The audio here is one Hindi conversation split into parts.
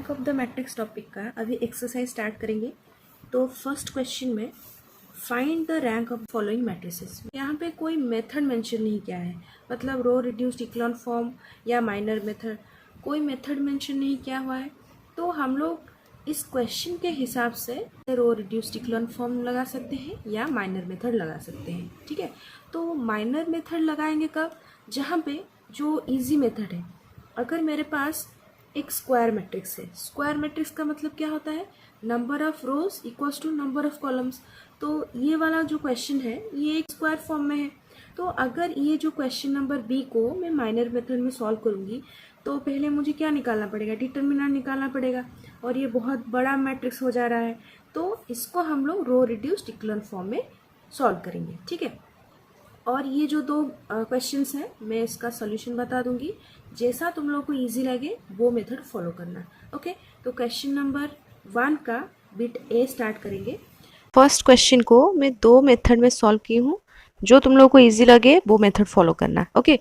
Rank of the matrix topic का अभी एक्सरसाइज स्टार्ट करेंगे। तो फर्स्ट क्वेश्चन में find the rank of following matrices. यहाँ पे कोई मेथड मेंशन नहीं किया है, मतलब रो रिड्यूस्ड इक्लॉन फॉर्म या माइनर मेथड, कोई मेथड मेंशन नहीं किया हुआ है। तो हम लोग इस क्वेश्चन के हिसाब से रो रिड्यूस्ड इक्लॉन फॉर्म लगा सकते हैं या माइनर मेथड लगा सकते हैं। ठीक है, तो माइनर मेथड लगाएंगे कब? जहाँ पे जो इजी मेथड है, अगर मेरे पास एक स्क्वायर मैट्रिक्स है। स्क्वायर मैट्रिक्स का मतलब क्या होता है? Number of rows equals to number of columns. तो ये वाला जो क्वेश्चन है ये एक स्क्वायर फॉर्म में है। तो अगर ये जो क्वेश्चन नंबर बी को मैं माइनर मेथड में सॉल्व करूँगी तो पहले मुझे क्या निकालना पड़ेगा? डिटर्मिनेंट निकालना पड़ेगा, और ये बहुत बड़ा मैट्रिक्स हो जा रहा है, तो इसको हम लोग रो रिड्यूस्ड इक्लॉन फॉर्म में सॉल्व करेंगे। ठीक है, और ये जो दो क्वेश्चंस हैं मैं इसका सॉल्यूशन बता दूंगी, जैसा तुम लोगों को इजी लगे वो मेथड फॉलो करना। ओके, तो क्वेश्चन नंबर 1 का बिट ए स्टार्ट करेंगे। फर्स्ट क्वेश्चन को मैं दो मेथड में सॉल्व की हूँ, जो तुम लोगों को इजी लगे वो मेथड फॉलो करना। ओके,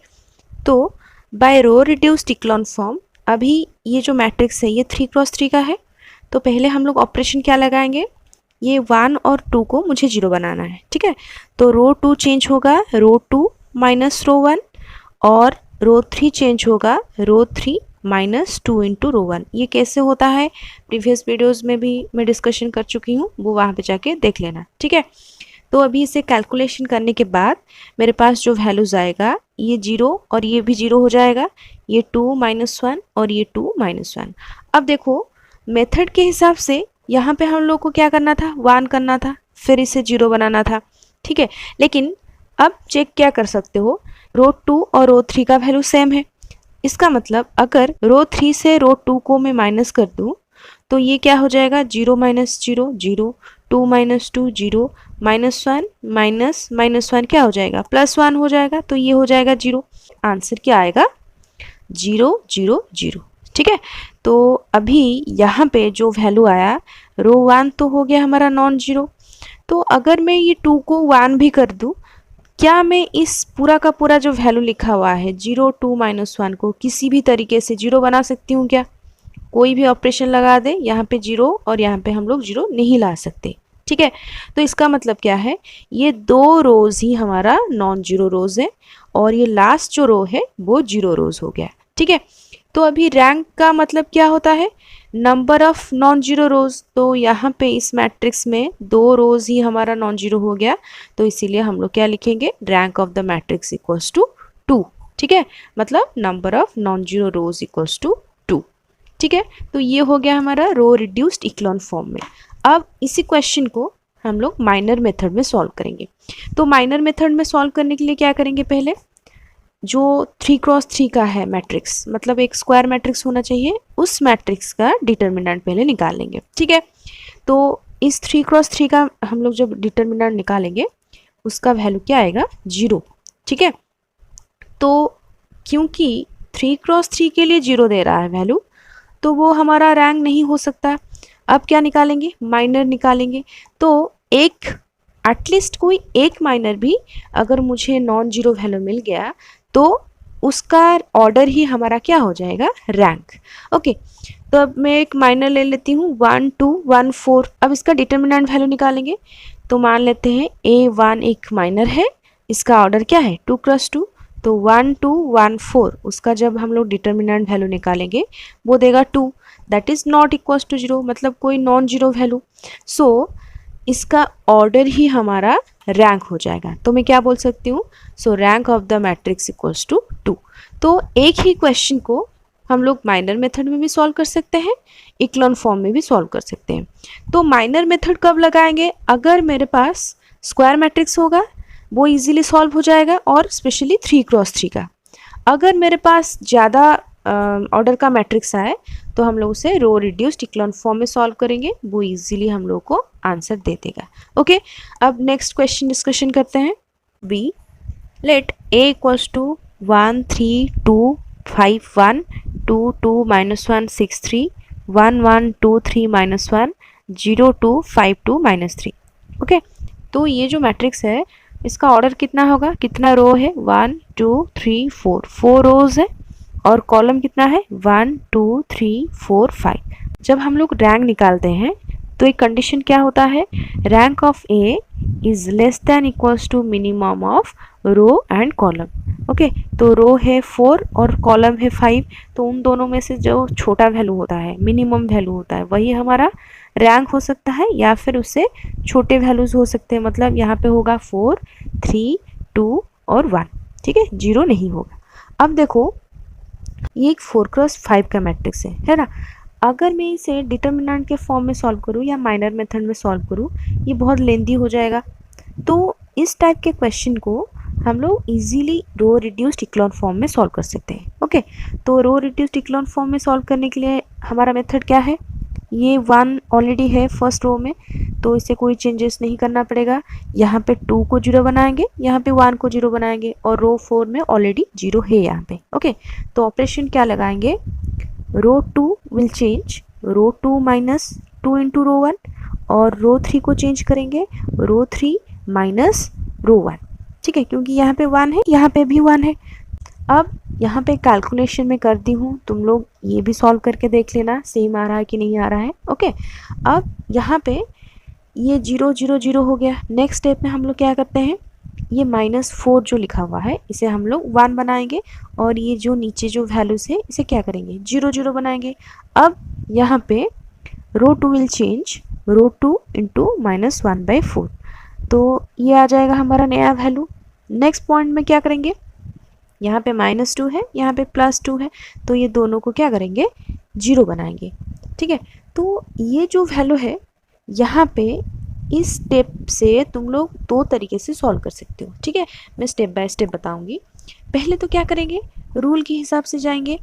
तो बाय रो रिड्यूस्ड इक्लॉन फॉर्म, अभी ये जो मैट्रिक्स है ये 3x3 का है। तो पहले हम लोग ऑपरेशन क्या लगाएंगे? ये 1 और 2 को मुझे 0 बनाना है। ठीक है, तो रो 2 चेंज होगा रो 2 माइनस रो 1, और रो 3 चेंज होगा रो 3 माइनस 2 इंटू रो 1। ये कैसे होता है प्रीवियस वीडियोस में भी मैं डिस्कशन कर चुकी हूँ, वो वहाँ पे जाके देख लेना। ठीक है, तो अभी इसे कैलकुलेशन करने के बाद मेरे पास जो वैल्यूज आएगा ये 0 और ये भी 0 हो जाएगा, ये 2 माइनस 1 और ये 2 माइनस 1। अब देखो मेथड के हिसाब से यहाँ पे हम लोग को क्या करना था? 1 करना था, फिर इसे 0 बनाना था। ठीक है, लेकिन अब चेक क्या कर सकते हो, रो 2 और रो 3 का वैल्यू सेम है। इसका मतलब अगर रो 3 से रो 2 को मैं माइनस कर दूँ तो ये क्या हो जाएगा? 0 minus 0 0, 2 minus 2 0, minus 1 minus minus 1 क्या हो जाएगा? प्लस 1 हो जाएगा, तो ये हो जाएगा 0। आंसर क्या आएगा? 0 0 0। ठीक है, तो अभी यहाँ पे जो वैल्यू आया रो 1 तो हो गया हमारा नॉन जीरो। तो अगर मैं ये 2 को 1 भी कर दूँ, क्या मैं इस पूरा का पूरा जो वैल्यू लिखा हुआ है 0 2 माइनस 1 को किसी भी तरीके से 0 बना सकती हूँ क्या? कोई भी ऑपरेशन लगा दे यहाँ पे 0, और यहाँ पे हम लोग 0 नहीं ला सकते। ठीक है, तो इसका मतलब क्या है? ये दो रोज ही हमारा नॉन जीरो रोज है, और ये लास्ट जो रो है वो 0 रोज हो गया। ठीक है, तो अभी रैंक का मतलब क्या होता है? नंबर ऑफ नॉन जीरो रोज। तो यहाँ पे इस मैट्रिक्स में 2 रोज ही हमारा नॉन जीरो हो गया, तो इसीलिए हम लोग क्या लिखेंगे? Rank of the matrix equals to 2। ठीक है, मतलब number of non zero rows equals to 2। ठीक है, तो ये हो गया हमारा रो रिड्यूस्ड इक्लॉन फॉर्म में। अब इसी क्वेश्चन को हम लोग माइनर मेथड में सॉल्व करेंगे। तो माइनर मेथड में सॉल्व करने के लिए क्या करेंगे? पहले जो 3x3 का है मैट्रिक्स, मतलब एक स्क्वायर मैट्रिक्स होना चाहिए, उस मैट्रिक्स का डिटर्मिनेंट पहले निकाल लेंगे। ठीक है, तो इस 3x3 का हम लोग जब डिटर्मिनेंट निकालेंगे उसका वैल्यू क्या आएगा? 0। ठीक है, तो क्योंकि 3x3 के लिए 0 दे रहा है वैल्यू, तो वो हमारा रैंक नहीं हो सकता। अब क्या निकालेंगे? माइनर निकालेंगे। तो एक एटलीस्ट कोई एक माइनर भी अगर मुझे नॉन जीरो वैल्यू मिल गया तो उसका ऑर्डर ही हमारा क्या हो जाएगा? रैंक। ओके, तो अब मैं एक माइनर ले लेती हूँ 1 2 1 4। अब इसका डिटर्मिनेंट वैल्यू निकालेंगे, तो मान लेते हैं A1 एक माइनर है, इसका ऑर्डर क्या है? 2x2। तो 1 2 1 4, उसका जब हम लोग डिटर्मिनेंट वैल्यू निकालेंगे वो देगा 2, that is not equals to 0, मतलब कोई नॉन जीरो वैल्यू। सो इसका ऑर्डर ही हमारा रैंक हो जाएगा। तो मैं क्या बोल सकती हूँ? So rank of the matrix equals to 2। तो एक ही क्वेश्चन को हम लोग माइनर मेथड में भी सॉल्व कर सकते हैं, इक्लॉन फॉर्म में भी सॉल्व कर सकते हैं। तो माइनर मेथड कब लगाएंगे? अगर मेरे पास स्क्वायर मैट्रिक्स होगा वो इजीली सॉल्व हो जाएगा, और स्पेशली 3x3 का। अगर मेरे पास ज़्यादा ऑर्डर का मैट्रिक्स आए तो हम लोग उसे रो रिड्यूस्ड इक्लॉन फॉर्म में सॉल्व करेंगे, वो इजीली हम लोग को आंसर दे देगा। ओके, अब नेक्स्ट क्वेश्चन डिस्कशन करते हैं। B, let a equals to 1 3 2 5 1 2 2 minus 1 6 3 1 1 2 3 minus 1 0 2 5 2 minus 3। Okay, तो ये जो मैट्रिक्स है इसका ऑर्डर कितना होगा? कितना रो है? 1 2 3 4 रोज है, और कॉलम कितना है? 1 2 3 4 5। जब हम लोग रैंक निकालते हैं तो एक कंडीशन क्या होता है, rank of A is less than equals to minimum of row and column. Okay, तो रो है 4 और कॉलम है 5, तो उन दोनों में से जो छोटा वैल्यू होता है, मिनिमम वैल्यू होता है, वही हमारा रैंक हो सकता है, या फिर उससे छोटे वैल्यूज हो सकते हैं। मतलब यहाँ पे होगा 4, 3, 2 और 1, ठीक है, 0 नहीं होगा। अब देखो ये एक 4x5 का मैट्रिक्स है ना। अगर मैं इसे डिटर्मिनेंट के फॉर्म में सॉल्व करूँ या माइनर मेथड में सॉल्व करूँ, ये बहुत लेंदी हो जाएगा। तो इस टाइप के क्वेश्चन को हम लोग इजीली रो रिड्यूस्ड इक्लॉन फॉर्म में सॉल्व कर सकते हैं। ओके, तो रो रिड्यूस्ड इक्लॉन फॉर्म में सॉल्व करने के लिए हमारा मेथड क्या है, ये 1 ऑलरेडी है फर्स्ट रो में, तो इसे कोई चेंजेस नहीं करना पड़ेगा। यहाँ पे 2 को 0 बनाएंगे, यहाँ पे 1 को 0 बनाएंगे, और रो 4 में ऑलरेडी 0 है यहाँ पे। ओके, तो ऑपरेशन क्या लगाएंगे, row 2 will change row 2 minus 2 into row 1, और रो 3 को चेंज करेंगे रो 3 माइनस रो 1, ठीक है, क्योंकि यहाँ पे 1 है, यहाँ पे भी 1 है। अब यहाँ पे कैलकुलेशन में करती हूँ, तुम लोग ये भी सॉल्व करके देख लेना सेम आ रहा है कि नहीं आ रहा है। ओके, अब यहाँ पे ये 0 0 0 हो गया। नेक्स्ट स्टेप में हम लोग क्या करते हैं, ये -4 जो लिखा हुआ है इसे हम लोग 1 बनाएंगे, और ये जो नीचे जो वैल्यूज है इसे क्या करेंगे, 0 0 बनाएंगे। अब यहाँ पे रो 2 विल चेंज रो 2 इंटू -1/4, तो ये आ जाएगा हमारा नया वैल्यू। नेक्स्ट पॉइंट में क्या करेंगे, यहाँ पे -2 है, यहाँ पे +2 है, तो ये दोनों को क्या करेंगे, 0 बनाएंगे, ठीक है। तो ये जो वैल्यू है यहाँ पे, इस स्टेप से तुम लोग 2 तरीके से सॉल्व कर सकते हो, ठीक है। मैं स्टेप बाय स्टेप बताऊंगी। पहले तो क्या करेंगे, रूल के हिसाब से जाएंगे।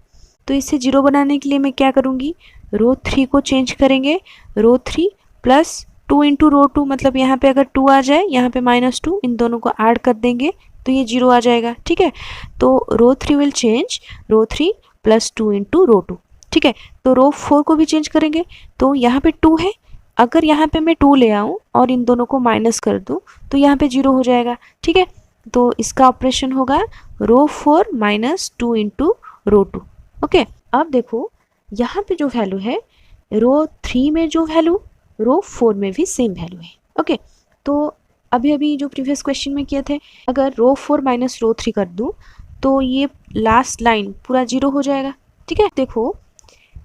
तो इसे 0 बनाने के लिए मैं क्या करूँगी, रो 3 को चेंज करेंगे रो 3 प्लस 2 इंटू रो 2, मतलब यहाँ पे अगर 2 आ जाए, यहाँ पे -2, इन दोनों को ऐड कर देंगे तो ये 0 आ जाएगा, ठीक है। तो row 3 will change row 3 plus 2 into row 2, ठीक है। तो रो 4 को भी चेंज करेंगे, तो यहाँ पे 2 है, अगर यहाँ पे मैं 2 ले आऊँ और इन दोनों को माइनस कर दूँ तो यहाँ पे 0 हो जाएगा, ठीक है। तो इसका ऑपरेशन होगा रो 4 माइनस 2 इंटू रो 2। ओके, अब देखो यहाँ पे जो वैल्यू है, रो 3 में जो वैल्यू, रो 4 में भी सेम वैल्यू है। ओके, तो अभी जो प्रीवियस क्वेश्चन में किए थे, अगर रो 4 माइनस रो 3 कर दूँ तो ये लास्ट लाइन पूरा 0 हो जाएगा, ठीक है। देखो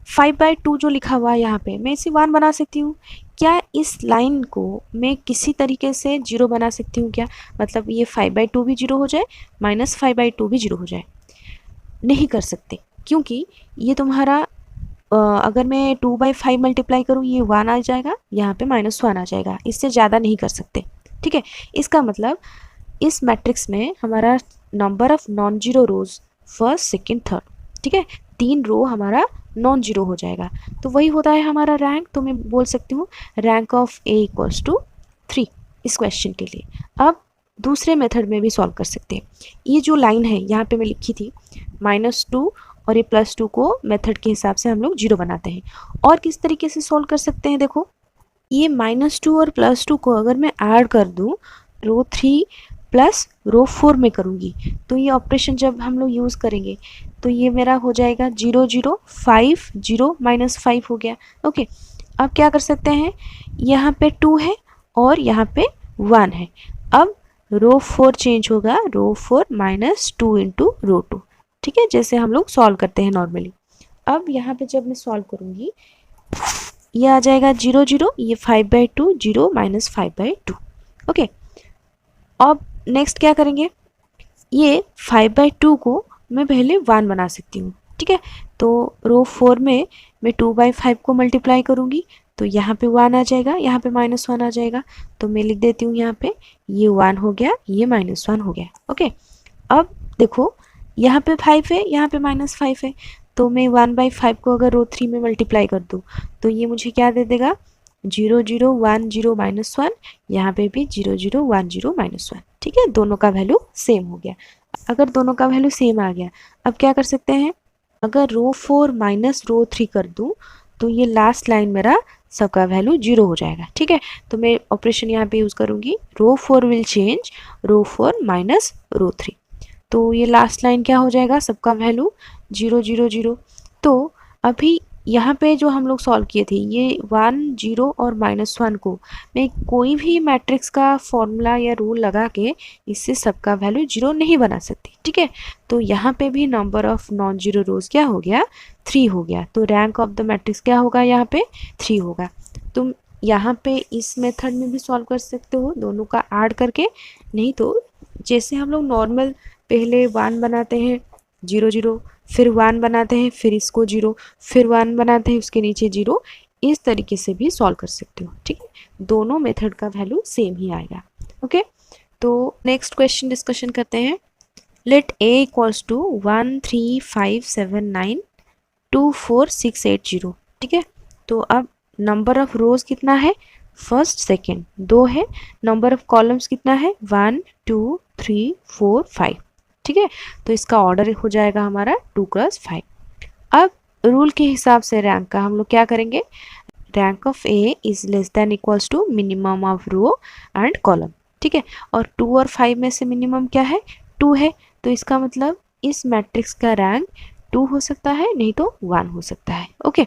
5/2 जो लिखा हुआ है यहाँ पे, मैं इसे 1 बना सकती हूँ क्या, इस लाइन को मैं किसी तरीके से 0 बना सकती हूँ क्या, मतलब ये 5/2 भी 0 हो जाए, -5/2 भी 0 हो जाए, नहीं कर सकते, क्योंकि ये तुम्हारा अगर मैं 2/5 मल्टीप्लाई करूँ, ये 1 आ जाएगा, यहाँ पे -1 आ जाएगा, इससे ज़्यादा नहीं कर सकते, ठीक है। इसका मतलब इस मैट्रिक्स में हमारा number of non zero rose first second third, ठीक है, 3 रो हमारा नॉन जीरो हो जाएगा, तो वही होता है हमारा रैंक। तो मैं बोल सकती हूँ rank of A equals to 3 इस क्वेश्चन के लिए। अब दूसरे मेथड में भी सॉल्व कर सकते हैं। ये जो लाइन है यहाँ पे मैं लिखी थी -2 और ये +2 को मेथड के हिसाब से हम लोग 0 बनाते हैं। और किस तरीके से सॉल्व कर सकते हैं, देखो ये -2 और +2 को अगर मैं ऐड कर दूँ रो 3 प्लस रो 4 में करूँगी, तो ये ऑपरेशन जब हम लोग यूज़ करेंगे तो ये मेरा हो जाएगा 0 0 5 0 -5 हो गया। ओके, अब क्या कर सकते हैं, यहाँ पे 2 है और यहाँ पे 1 है, अब रो 4 चेंज होगा रो 4 -2 इंटू रो 2, ठीक है, जैसे हम लोग सॉल्व करते हैं नॉर्मली। अब यहाँ पे जब मैं सॉल्व करूँगी, ये आ जाएगा 0 0, ये 5/2 0 -5/2। ओके, अब नेक्स्ट क्या करेंगे, ये 5/2 को मैं पहले 1 बना सकती हूँ, ठीक है। तो रो 4 में मैं 2/5 को मल्टीप्लाई करूँगी, तो यहाँ पे 1 आ जाएगा, यहाँ पे -1 आ जाएगा, तो मैं लिख देती हूँ यहाँ पे ये 1 हो गया, ये -1 हो गया। ओके, अब देखो यहाँ पे 5 है, यहाँ पे -5 है, तो मैं 1/5 को अगर रो 3 में मल्टीप्लाई कर दूँ तो ये मुझे क्या दे देगा, 0 0 1 0 -1, यहाँ पे भी 0 0 1 0 -1, ठीक है, दोनों का वैल्यू सेम हो गया। अगर दोनों का वैल्यू सेम आ गया, अब क्या कर सकते हैं, अगर रो 4 माइनस रो 3 कर दूँ तो ये लास्ट लाइन मेरा सबका वैल्यू 0 हो जाएगा, ठीक है। तो मैं ऑपरेशन यहाँ पे यूज़ करूँगी, row 4 will change row 4 minus row 3, तो ये लास्ट लाइन क्या हो जाएगा, सबका वैल्यू 0 0 0। तो अभी यहाँ पे जो हम लोग सॉल्व किए थे ये 1 0 और -1 को मैं कोई भी मैट्रिक्स का फॉर्मूला या रूल लगा के इससे सबका वैल्यू 0 नहीं बना सकती, ठीक है। तो यहाँ पे भी नंबर ऑफ नॉन जीरो रोज क्या हो गया, 3 हो गया। तो रैंक ऑफ द मैट्रिक्स क्या होगा, यहाँ पे 3 होगा। तुम यहाँ पे इस मेथड में भी सॉल्व कर सकते हो दोनों का ऐड करके, नहीं तो जैसे हम लोग नॉर्मल पहले 1 बनाते हैं 0 0, फिर 1 बनाते हैं, फिर इसको 0, फिर 1 बनाते हैं उसके नीचे 0, इस तरीके से भी सॉल्व कर सकते हो, ठीक है। दोनों मेथड का वैल्यू सेम ही आएगा। ओके, तो नेक्स्ट क्वेश्चन डिस्कशन करते हैं। लेट a इक्वल्स टू 1 3 5 7 9 2 4 6 8 0, ठीक है। तो अब नंबर ऑफ रोज कितना है, फर्स्ट सेकेंड 2 है, नंबर ऑफ कॉलम्स कितना है 1 2 3 4 5, ठीक है। तो इसका ऑर्डर हो जाएगा हमारा 2 क्रॉस 5। अब रूल के हिसाब से रैंक का हम लोग क्या करेंगे, rank of A is less than equals to minimum of row and column, ठीक है। और 2 और 5 में से मिनिमम क्या है, 2 है। तो इसका मतलब इस मैट्रिक्स का रैंक 2 हो सकता है, नहीं तो 1 हो सकता है। ओके,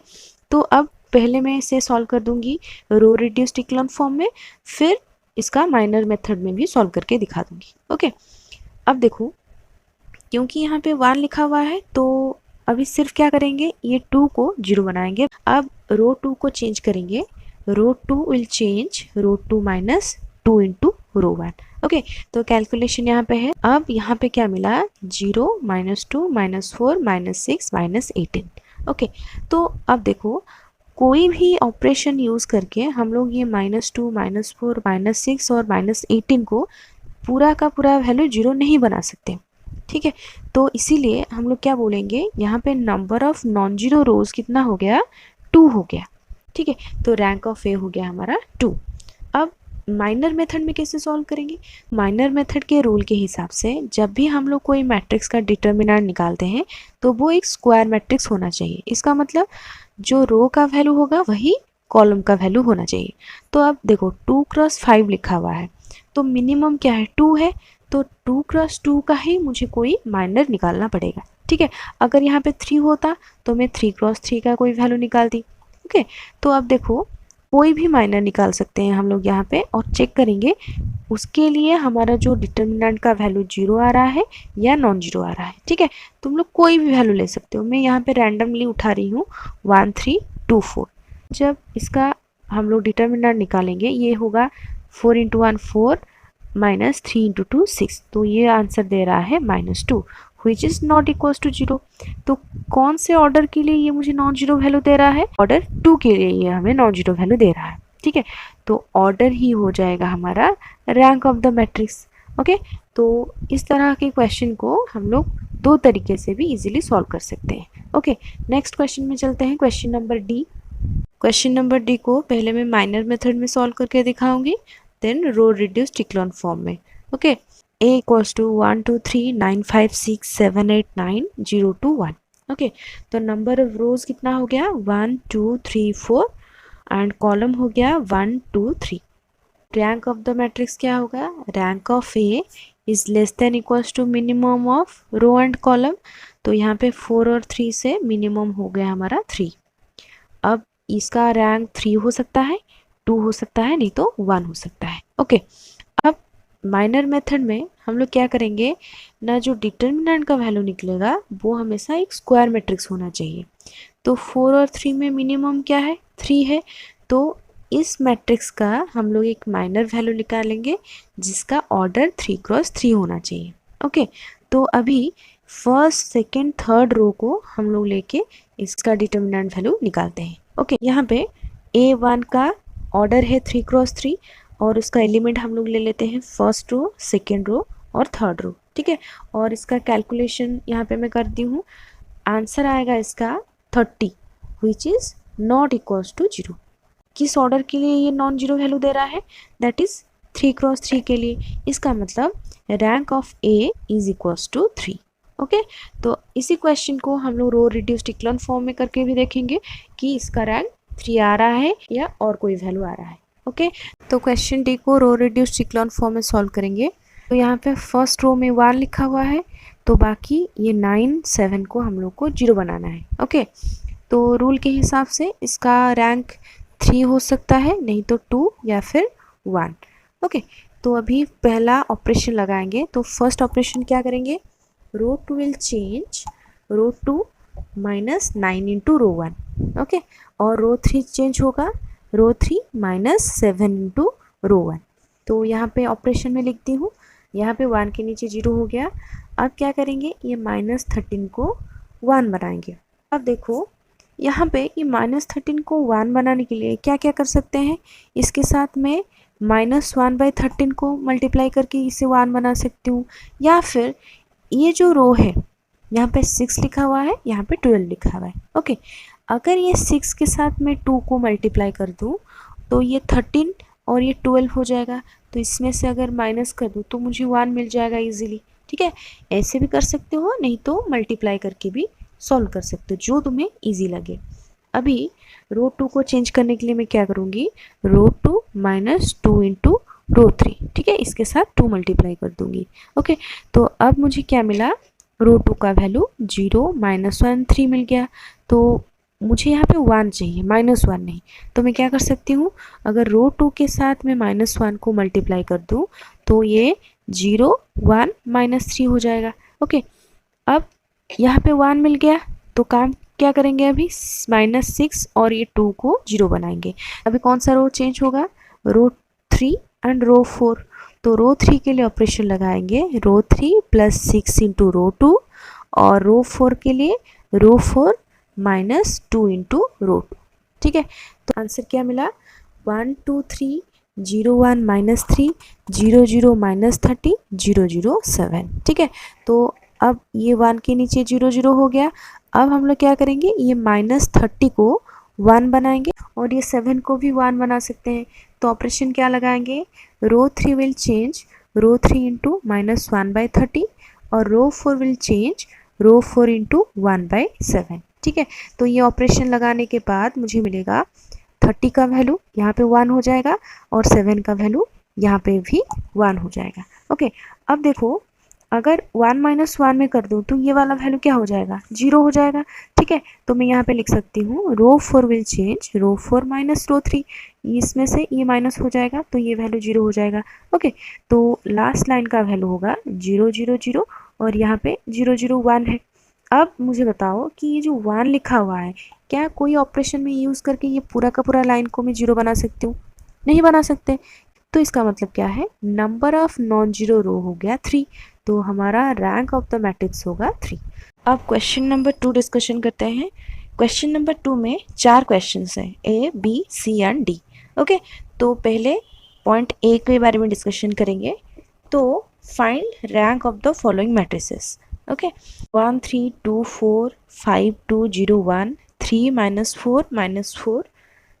तो अब पहले मैं इसे सॉल्व कर दूंगी रो रिड्यूस्ड इक्लोन फॉर्म में, फिर इसका माइनर मेथड में भी सॉल्व करके दिखा दूंगी। ओके, अब देखो क्योंकि यहाँ पे 1 लिखा हुआ है तो अभी सिर्फ क्या करेंगे, ये 2 को 0 बनाएंगे। अब रो 2 को चेंज करेंगे, row 2 will change row 2 minus 2 into row 1। Okay, तो कैलकुलेशन यहाँ पे है। अब यहाँ पे क्या मिला, 0 -2 -4 -6 -18। ओके, तो अब देखो कोई भी ऑपरेशन यूज करके हम लोग ये -2 -4 -6 और -18 को पूरा का पूरा वैल्यू 0 नहीं बना सकते, ठीक है। तो इसीलिए हम लोग क्या बोलेंगे, यहाँ पे नंबर ऑफ नॉन जीरो रोज कितना हो गया, 2 हो गया, ठीक है। तो रैंक ऑफ ए हो गया हमारा 2। अब माइनर मेथड में कैसे सॉल्व करेंगे, माइनर मेथड के रूल के हिसाब से जब भी हम लोग कोई मैट्रिक्स का डिटर्मिनेंट निकालते हैं तो वो एक स्क्वायर मैट्रिक्स होना चाहिए। इसका मतलब जो रो का वैल्यू होगा वही कॉलम का वैल्यू होना चाहिए। तो अब देखो 2 क्रॉस 5 लिखा हुआ है तो मिनिमम क्या है, 2 है। तो 2 क्रॉस 2 का ही मुझे कोई माइनर निकालना पड़ेगा, ठीक है। अगर यहाँ पे 3 होता तो मैं 3 क्रॉस 3 का कोई वैल्यू निकालती। ओके, तो अब देखो कोई भी माइनर निकाल सकते हैं हम लोग यहाँ पे और चेक करेंगे उसके लिए हमारा जो डिटर्मिनेंट का वैल्यू 0 आ रहा है या नॉन जीरो आ रहा है, ठीक है। तुम लोग कोई भी वैल्यू ले सकते हो, मैं यहाँ पे रैंडमली उठा रही हूँ 1 3 2 4। जब इसका हम लोग डिटर्मिनेंट निकालेंगे ये होगा 4 इंटू 1 4 माइनस 3 इंटू 2 6, तो ये आंसर दे रहा है -2 which is not equals to 0। तो कौन से ऑर्डर के लिए ये मुझे नॉन जीरो वैल्यू दे रहा है, ऑर्डर 2 के लिए ये हमें नॉन जीरो वैल्यू दे रहा है, ठीक है। तो ऑर्डर ही हो जाएगा हमारा rank of the matrix. Okay, तो इस तरह के क्वेश्चन को हम लोग 2 तरीके से भी इजीली सॉल्व कर सकते हैं। ओके, नेक्स्ट क्वेश्चन में चलते हैं, question number D. Question number D को पहले मैं माइनर मेथड में सॉल्व करके दिखाऊंगी, देन रो रिड्यूस्ड इक्लोन फॉर्म में। Okay, a equals to 1 2 3 9 5 6 7 8 9 0 2 1। Okay, तो नंबर ऑफ रोज कितना हो गया, 1 2 3 4 एंड कॉलम हो गया 1 2 3। रैंक ऑफ द मैट्रिक्स क्या होगा, rank of A is less than equals to minimum of row and column. तो यहाँ पे 4 और 3 से मिनिमम हो गया हमारा 3। अब इसका रैंक 3 हो सकता है, 2 हो सकता है, नहीं तो 1 हो सकता है। ओके, अब माइनर मेथड में हम लोग क्या करेंगे ना, जो डिटर्मिनेंट का वैल्यू निकलेगा वो हमेशा एक स्क्वायर मैट्रिक्स होना चाहिए। तो 4 और 3 में मिनिमम क्या है, 3 है। तो इस मैट्रिक्स का हम लोग एक माइनर वैल्यू निकालेंगे जिसका ऑर्डर 3 क्रॉस 3 होना चाहिए। ओके, तो अभी फर्स्ट सेकेंड थर्ड रो को हम लोग लेके इसका डिटर्मिनेंट वैल्यू निकालते हैं। ओके, यहाँ पे A1 का ऑर्डर है 3 क्रॉस 3 और उसका एलिमेंट हम लोग ले लेते हैं फर्स्ट रो, सेकेंड रो और थर्ड रो, ठीक है। और इसका कैलकुलेशन यहाँ पे मैं करती हूँ, आंसर आएगा इसका 30 which is not equals to 0। किस ऑर्डर के लिए ये नॉन जीरो वैल्यू दे रहा है, दैट इज़ 3 क्रॉस 3 के लिए। इसका मतलब rank of A is equals to 3। Okay, तो इसी क्वेश्चन को हम लोग रो रिड्यूस्ड इक्लोन फॉर्म में करके भी देखेंगे कि इसका रैंक 3 आ रहा है या और कोई वैल्यू आ रहा है। ओके, तो क्वेश्चन डी को रो रिड्यूस्ड इक्लोन फॉर्म में सॉल्व करेंगे। तो यहाँ पे फर्स्ट रो में 1 लिखा हुआ है तो बाकी ये 9 7 को हम लोग को 0 बनाना है। ओके, तो रूल के हिसाब से इसका रैंक 3 हो सकता है, नहीं तो 2 या फिर 1। ओके, तो अभी पहला ऑपरेशन लगाएंगे। तो फर्स्ट ऑपरेशन क्या करेंगे, row 2 will change row 2 minus 9 into row 1। Okay, और रो 3 चेंज होगा रो 3 माइनस 7 इंटू रो 1। तो यहाँ पे ऑपरेशन में लिखती हूँ, यहाँ पे 1 के नीचे 0 हो गया। अब क्या करेंगे, ये -13 को 1 बनाएंगे। अब देखो यहाँ पे ये -13 को 1 बनाने के लिए क्या क्या कर सकते हैं, इसके साथ में -1/13 को मल्टीप्लाई करके इसे 1 बना सकती हूँ, या फिर ये जो रो है यहाँ पे 6 लिखा हुआ है, यहाँ पे 12 लिखा हुआ है। ओके, अगर ये 6 के साथ में 2 को मल्टीप्लाई कर दूँ तो ये 13 और ये 12 हो जाएगा। तो इसमें से अगर माइनस कर दूँ तो मुझे 1 मिल जाएगा इजीली। ठीक है, ऐसे भी कर सकते हो, नहीं तो मल्टीप्लाई करके भी सॉल्व कर सकते हो, जो तुम्हें इजी लगे। अभी रो 2 को चेंज करने के लिए मैं क्या करूँगी, रो 2 माइनस 2 इंटू रो 3। ठीक है, इसके साथ 2 मल्टीप्लाई कर दूँगी। ओके, तो अब मुझे क्या मिला, रो 2 का वैल्यू 0 -1 3 मिल गया। तो मुझे यहाँ पे 1 चाहिए, -1 नहीं। तो मैं क्या कर सकती हूँ, अगर रो 2 के साथ में -1 को मल्टीप्लाई कर दूँ तो ये 0 1 -3 हो जाएगा। ओके, अब यहाँ पे 1 मिल गया, तो काम क्या करेंगे, अभी -6 और ये 2 को 0 बनाएंगे। अभी कौन सा रो चेंज होगा, रो 3 एंड रो 4। तो रो 3 के लिए ऑपरेशन लगाएंगे, रो 3 प्लस 6 इंटू रो 2, और रो 4 के लिए रो 4 माइनस 2 इंटू रो 2। ठीक है, तो आंसर क्या मिला, 1 2 3 0 1 -3 0 0 -30 0 0 7। ठीक है, तो अब ये 1 के नीचे 0 0 हो गया। अब हम लोग क्या करेंगे, ये -30 को 1 बनाएंगे और ये 7 को भी 1 बना सकते हैं। तो ऑपरेशन क्या लगाएंगे, रो 3 विल चेंज रो 3 इंटू -1/30 और रो 4 विल चेंज रो 4 इंटू 1/7। ठीक है, तो ये ऑपरेशन लगाने के बाद मुझे मिलेगा 30 का वैल्यू यहाँ पे 1 हो जाएगा और 7 का वैल्यू यहाँ पे भी 1 हो जाएगा। ओके, अब देखो अगर 1 - 1 में कर दूँ तो ये वाला वैल्यू क्या हो जाएगा, 0 हो जाएगा। ठीक है, तो मैं यहाँ पे लिख सकती हूँ row 4 will change row 4 minus row 3, इसमें से ये माइनस हो जाएगा तो ये वैल्यू 0 हो जाएगा। ओके, तो लास्ट लाइन का वैल्यू होगा 0 0 0 और यहाँ पे 0 0 1 है। अब मुझे बताओ कि ये जो 1 लिखा हुआ है, क्या कोई ऑपरेशन में यूज़ करके ये पूरा का पूरा लाइन को मैं 0 बना सकती हूँ, नहीं बना सकते। तो इसका मतलब क्या है, number of non zero row हो गया 3, तो हमारा रैंक ऑफ द मैट्रिक्स होगा 3। अब क्वेश्चन नंबर 2 डिस्कशन करते हैं। क्वेश्चन नंबर 2 में 4 क्वेश्चंस हैं, A, B, C and D। Okay, तो पहले पॉइंट A के बारे में डिस्कशन करेंगे। तो find rank of the following matrices. Okay, 1 3 2 4 5 2 0 1 3 -4 -4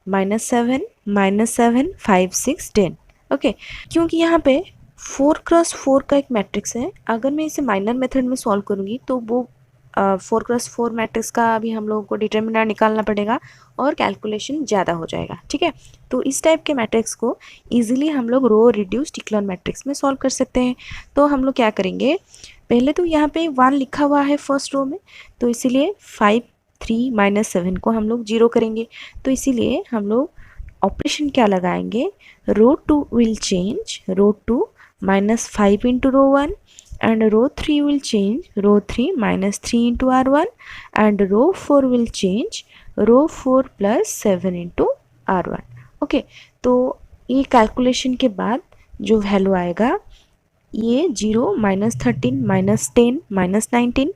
-7 -7 5 6 10। Okay, क्योंकि यहाँ पे 4x4 का एक मैट्रिक्स है, अगर मैं इसे माइनर मेथड में सॉल्व करूँगी तो वो 4x4 मैट्रिक्स का अभी हम लोगों को डिटर्मिनेंट निकालना पड़ेगा और कैलकुलेशन ज़्यादा हो जाएगा। ठीक है, तो इस टाइप के मैट्रिक्स को इजीली हम लोग रो रिड्यूस्ड इक्लोन मैट्रिक्स में सॉल्व कर सकते हैं। तो हम लोग क्या करेंगे, पहले तो यहाँ पे 1 लिखा हुआ है फर्स्ट रो में, तो इसीलिए 5 3 -7 को हम लोग 0 करेंगे। तो इसीलिए हम लोग ऑपरेशन क्या लगाएंगे, row 2 will change row 2 -5 into row 1 and row 3 will change row 3 -3 into r1 and row 4 will change row 4 plus 7 into r1। Okay, तो ये कैलकुलेशन के बाद जो वैल्यू आएगा ये 0 -13 -10 -19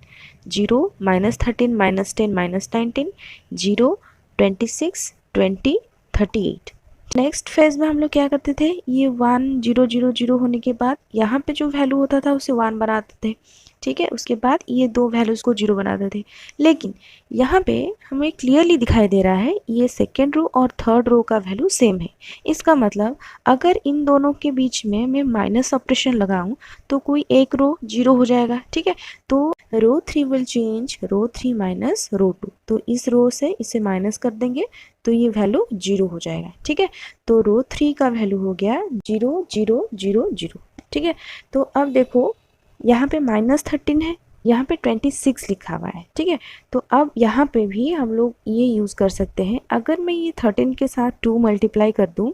0 -13 -10 -19 0 26 20 38। नेक्स्ट फेज में हम लोग क्या करते थे, ये 1 0 0 0 होने के बाद यहाँ पे जो वैल्यू होता था उसे 1 बनाते थे। ठीक है, उसके बाद ये दो वैल्यूज को 0 बनाते थे। लेकिन यहाँ पे हमें क्लियरली दिखाई दे रहा है ये सेकेंड रो और थर्ड रो का वैल्यू सेम है। इसका मतलब अगर इन दोनों के बीच में मैं माइनस ऑपरेशन लगाऊं तो कोई एक रो 0 हो जाएगा। ठीक है, तो row 3 will change row 3 minus row 2, तो इस रो से इसे माइनस कर देंगे तो ये वैल्यू 0 हो जाएगा। ठीक है, तो रो 3 का वैल्यू हो गया 0 0 0 0। ठीक है, तो अब देखो यहाँ पे -13 है यहाँ पे 26 लिखा हुआ है, ठीक है। तो अब यहाँ पे भी हम लोग ये यूज़ कर सकते हैं, अगर मैं ये 13 के साथ 2 मल्टीप्लाई कर दूँ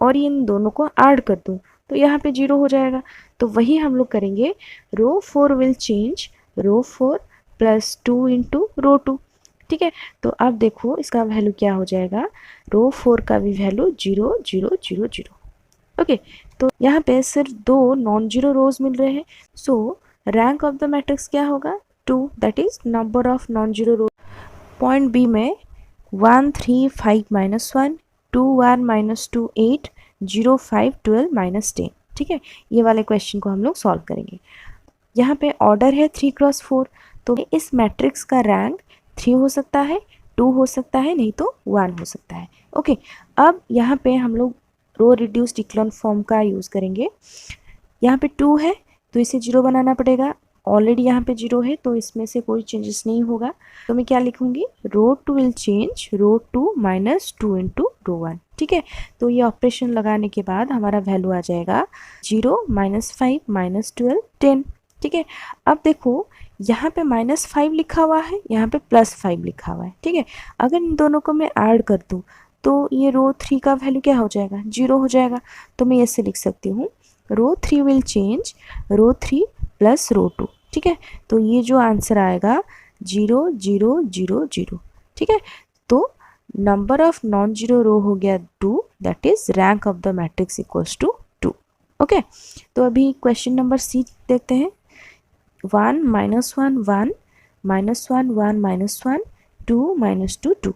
और इन दोनों को ऐड कर दूँ तो यहाँ पे 0 हो जाएगा। तो वही हम लोग करेंगे, row 4 will change row 4 plus 2 into row 2, ठीक है। तो अब देखो इसका वैल्यू क्या हो जाएगा, रो 4 का भी वैल्यू 0 0 0 0। ओके, तो यहाँ पे सिर्फ 2 नॉन जीरो रोज मिल रहे हैं। So rank of the matrix क्या होगा, 2, that is number of non zero rows. Point B में 1 3 5 -1 2 1 -2 8 0 5 12 -10, ठीक है। ये वाले क्वेश्चन को हम लोग सॉल्व करेंगे। यहाँ पे ऑर्डर है 3 क्रॉस 4, तो इस मैट्रिक्स का रैंक 3 हो सकता है, 2 हो सकता है, नहीं तो 1 हो सकता है। ओके, अब यहाँ पे हम लोग रो रिड्यूस्ड इक्लोन फॉर्म का यूज़ करेंगे। यहाँ पे 2 है तो इसे 0 बनाना पड़ेगा, ऑलरेडी यहाँ पे 0 है तो इसमें से कोई चेंजेस नहीं होगा। तो मैं क्या लिखूँगी, row 2 will change row 2 -2 into row 1, ठीक है। तो ये ऑपरेशन लगाने के बाद हमारा वैल्यू आ जाएगा 0 -5 -12 10, ठीक है। अब देखो यहाँ पे -5 लिखा हुआ है, यहाँ पे +5 लिखा हुआ है, ठीक है। अगर इन दोनों को मैं ऐड कर दूँ तो ये रो 3 का वैल्यू क्या हो जाएगा, 0 हो जाएगा। तो मैं ऐसे लिख सकती हूँ, row 3 will change row 3 plus row 2, ठीक है। तो ये जो आंसर आएगा 0 0 0 0, ठीक है। तो number of non zero row हो गया 2, that is rank of the matrix equals to 2। Okay, तो अभी क्वेश्चन नंबर सी देखते हैं। 1 -1 1 -1 1 -1 2 -2 2,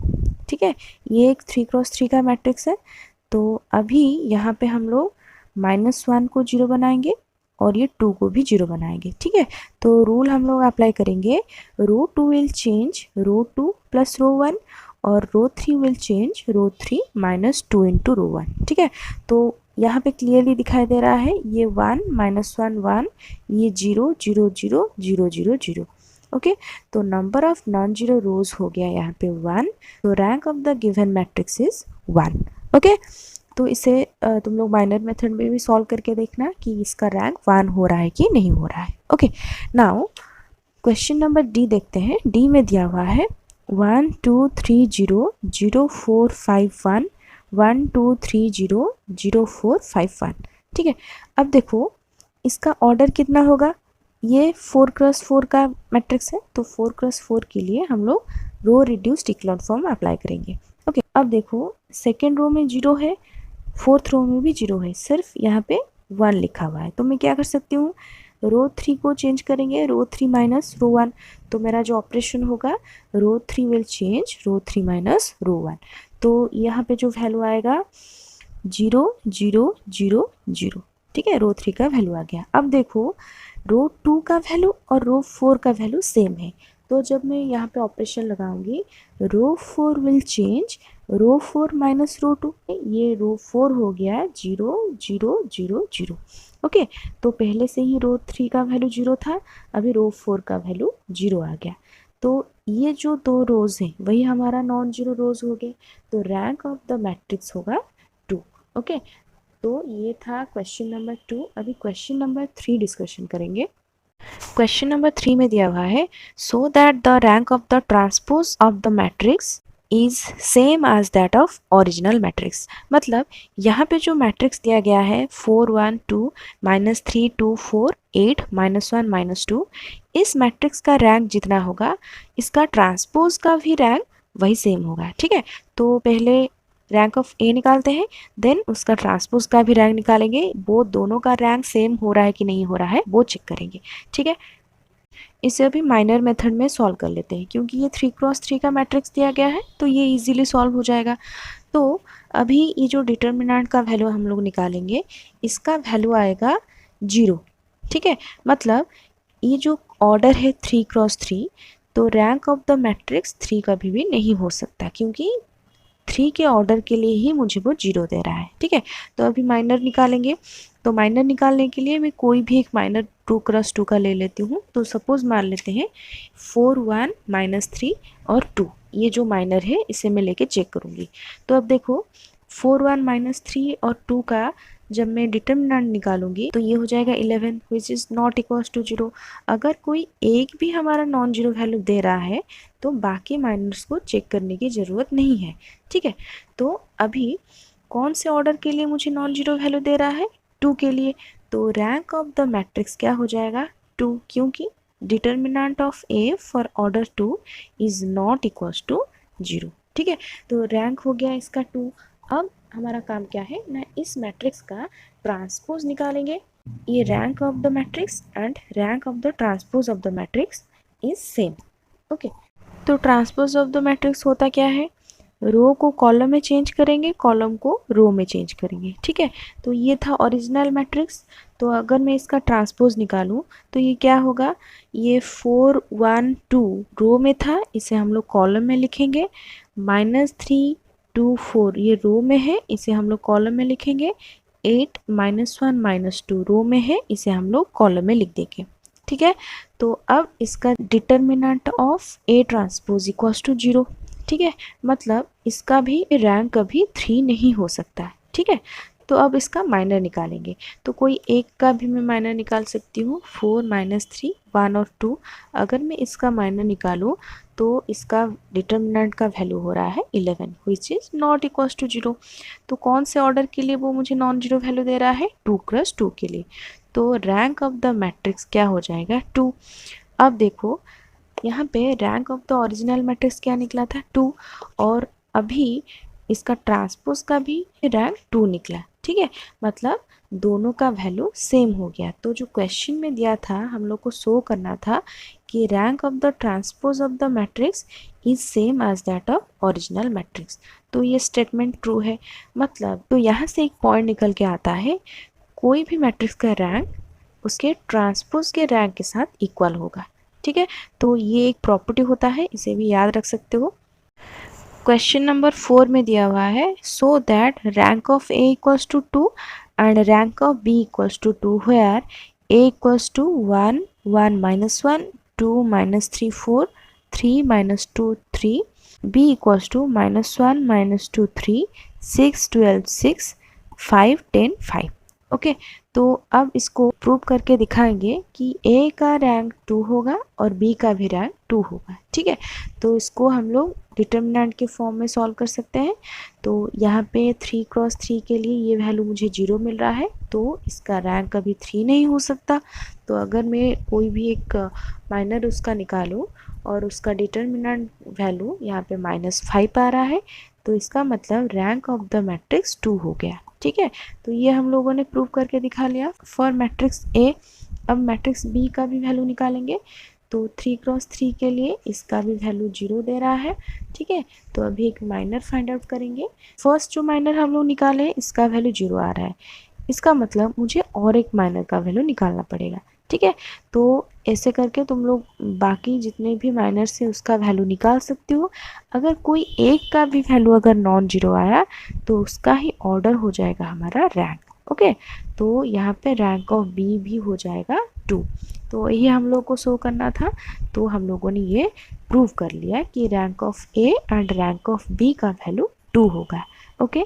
ठीक है। ये एक 3 क्रॉस 3 का मैट्रिक्स है। तो अभी यहाँ पे हम लोग -1 को 0 बनाएंगे और ये 2 को भी 0 बनाएंगे, ठीक है। तो रूल हम लोग अप्लाई करेंगे, row 2 will change row 2 plus row 1 और row 3 will change row 3 -2 into row 1, ठीक है। तो यहाँ पे क्लियरली दिखाई दे रहा है, ये 1 -1 1, ये 0 0 0 0 0 0। ओके, तो नंबर ऑफ नॉन जीरो रोज हो गया यहाँ पे 1। तो rank of the given matrix is 1। Okay, तो इसे तुम लोग माइनर मेथड में भी सॉल्व करके देखना कि इसका रैंक 1 हो रहा है कि नहीं हो रहा है। Okay, now question number D देखते हैं। डी में दिया हुआ है 1 2 3 0 0 4 5 1 1 2 3 0 0 4 5 1, ठीक है। अब देखो इसका ऑर्डर कितना होगा, ये 4 क्रॉस 4 का मैट्रिक्स है, तो 4 क्रॉस 4 के लिए हम लोग रो रिड्यूस्ड इक्लोन फॉर्म अप्लाई करेंगे। ओके, अब देखो सेकेंड रो में 0 है, फोर्थ रो में भी 0 है, सिर्फ यहाँ पे 1 लिखा हुआ है। तो मैं क्या कर सकती हूँ, रो 3 को चेंज करेंगे, रो 3 माइनस रो 1। तो मेरा जो ऑपरेशन होगा, row 3 will change row 3 minus row 1। तो यहाँ पे जो वैल्यू आएगा 0 0 0 0, ठीक है। रो 3 का वैल्यू आ गया। अब देखो रो 2 का वैल्यू और रो 4 का वैल्यू सेम है, तो जब मैं यहाँ पे ऑपरेशन लगाऊंगी, row 4 will change row 4 minus row 2, ये रो 4 हो गया 0 0 0 0। ओके, तो पहले से ही रो 3 का वैल्यू 0 था, अभी रो 4 का वैल्यू 0 आ गया। तो ये जो दो रोज हैं वही हमारा नॉन जीरो रोज हो गए। तो रैंक ऑफ द मैट्रिक्स होगा 2। ओके, तो ये था क्वेश्चन नंबर 2। अभी क्वेश्चन नंबर 3 डिस्कशन करेंगे। क्वेश्चन नंबर 3 में दिया हुआ है, so that the rank of the transpose of the matrix is same as that of original matrix. मतलब यहाँ पे जो मैट्रिक्स दिया गया है 4 1 2 -3 2 4 8 -1 -2, इस मैट्रिक्स का रैंक जितना होगा इसका ट्रांसपोज का भी रैंक वही सेम होगा, ठीक है। तो पहले रैंक ऑफ ए निकालते हैं, देन उसका ट्रांसपोज का भी रैंक निकालेंगे, वो दोनों का रैंक सेम हो रहा है कि नहीं हो रहा है वो चेक करेंगे, ठीक है। इसे अभी माइनर मेथड में सॉल्व कर लेते हैं, क्योंकि ये 3 क्रॉस 3 का मैट्रिक्स दिया गया है तो ये इजीली सॉल्व हो जाएगा। तो अभी ये जो डिटर्मिनेंट का वैल्यू हम लोग निकालेंगे, इसका वैल्यू आएगा 0, ठीक है। मतलब ये जो ऑर्डर है 3 क्रॉस 3, तो रैंक ऑफ द मैट्रिक्स 3 कभी भी नहीं हो सकता, क्योंकि 3 के ऑर्डर के लिए ही मुझे वो 0 दे रहा है, ठीक है। तो अभी माइनर निकालेंगे, तो माइनर निकालने के लिए मैं कोई भी एक माइनर 2 क्रॉस 2 का ले लेती हूँ। तो सपोज मान लेते हैं 4 1 -3 और 2, ये जो माइनर है इसे मैं लेके चेक करूँगी। तो अब देखो 4 1 -3 और 2 का जब मैं डिटर्मिनेंट निकालूंगी तो ये हो जाएगा 11 which is not equals to 0। अगर कोई एक भी हमारा नॉन जीरो वैल्यू दे रहा है तो बाकी माइनर्स को चेक करने की ज़रूरत नहीं है, ठीक है। तो अभी कौन से ऑर्डर के लिए मुझे नॉन जीरो वैल्यू दे रहा है, 2 के लिए, तो रैंक ऑफ द मैट्रिक्स क्या हो जाएगा 2, क्योंकि determinant of A for order 2 is not equals to 0, ठीक है। तो रैंक हो गया इसका 2। अब हमारा काम क्या है ना, इस मैट्रिक्स का ट्रांसपोज निकालेंगे। ये rank of the matrix and rank of the transpose of the matrix is same, okay. तो ट्रांसपोज ऑफ द मैट्रिक्स होता क्या है, रो को कॉलम में चेंज करेंगे, कॉलम को रो में चेंज करेंगे, ठीक है। तो ये था ओरिजिनल मैट्रिक्स। तो अगर मैं इसका ट्रांसपोज निकालूं तो ये क्या होगा, ये 4 1 2 रो में था, इसे हम लोग कॉलम में लिखेंगे। -3 2 4 ये रो में है, इसे हम लोग कॉलम में लिखेंगे। 8 -1 -2 रो में है, इसे हम लोग कॉलम में लिख देंगे, ठीक है। तो अब इसका determinant of A transpose equals to 0, ठीक है। मतलब इसका भी रैंक कभी 3 नहीं हो सकता है, ठीक है। तो अब इसका माइनर निकालेंगे, तो कोई एक का भी मैं माइनर निकाल सकती हूँ। 4 -3 1 और 2, अगर मैं इसका माइनर निकालूँ तो इसका डिटर्मिनेंट का वैल्यू हो रहा है 11 which is not equals to 0। तो कौन से ऑर्डर के लिए वो मुझे नॉन जीरो वैल्यू दे रहा है, 2 क्रॉस 2 के लिए। तो रैंक ऑफ द मैट्रिक्स क्या हो जाएगा 2। अब देखो यहाँ पे rank of the original matrix क्या निकला था 2, और अभी इसका ट्रांसपोज का भी रैंक 2 निकला, ठीक है। मतलब दोनों का वैल्यू सेम हो गया। तो जो क्वेश्चन में दिया था हम लोग को शो करना था कि rank of the transpose of the matrix is same as that of original matrix. तो ये स्टेटमेंट ट्रू है। मतलब तो यहाँ से एक पॉइंट निकल के आता है, कोई भी मैट्रिक्स का रैंक उसके ट्रांसपोज के रैंक के साथ इक्वल होगा, ठीक है। तो ये एक प्रॉपर्टी होता है, इसे भी याद रख सकते हो। क्वेश्चन नंबर 4 में दिया हुआ है, so that rank of A equals to 2 and rank of B equals to 2 where A equals to 1 1 -1 2 -3 4 3 -2 3 b equals to -1 -2 3 6 12 6 5 10 5, okay. तो अब इसको प्रूव करके दिखाएंगे कि ए का रैंक 2 होगा और बी का भी रैंक 2 होगा, ठीक है। तो इसको हम लोग डिटर्मिनेंट के फॉर्म में सॉल्व कर सकते हैं। तो यहाँ पे 3 क्रॉस 3 के लिए ये वैल्यू मुझे 0 मिल रहा है, तो इसका रैंक कभी 3 नहीं हो सकता। तो अगर मैं कोई भी एक माइनर उसका निकालूँ और उसका डिटर्मिनेंट वैल्यू यहाँ पे -5 आ रहा है, तो इसका मतलब रैंक ऑफ द मैट्रिक्स 2 हो गया, ठीक है। तो ये हम लोगों ने प्रूव करके दिखा लिया फॉर मैट्रिक्स ए। अब मैट्रिक्स बी का भी वैल्यू निकालेंगे। तो 3 क्रॉस 3 के लिए इसका भी वैल्यू 0 दे रहा है, ठीक है। तो अभी एक माइनर फाइंड आउट करेंगे। फर्स्ट जो माइनर हम लोग निकाले इसका वैल्यू 0 आ रहा है, इसका मतलब मुझे और एक माइनर का वैल्यू निकालना पड़ेगा, ठीक है। तो ऐसे करके तुम लोग बाकी जितने भी माइनर्स है उसका वैल्यू निकाल सकते हो। अगर कोई एक का भी वैल्यू अगर नॉन जीरो आया तो उसका ही ऑर्डर हो जाएगा हमारा रैंक, ओके। तो यहाँ पे रैंक ऑफ बी भी हो जाएगा 2। तो ये हम लोग को शो करना था, तो हम लोगों ने ये प्रूव कर लिया कि rank of A and rank of B का वैल्यू 2 होगा, ओके।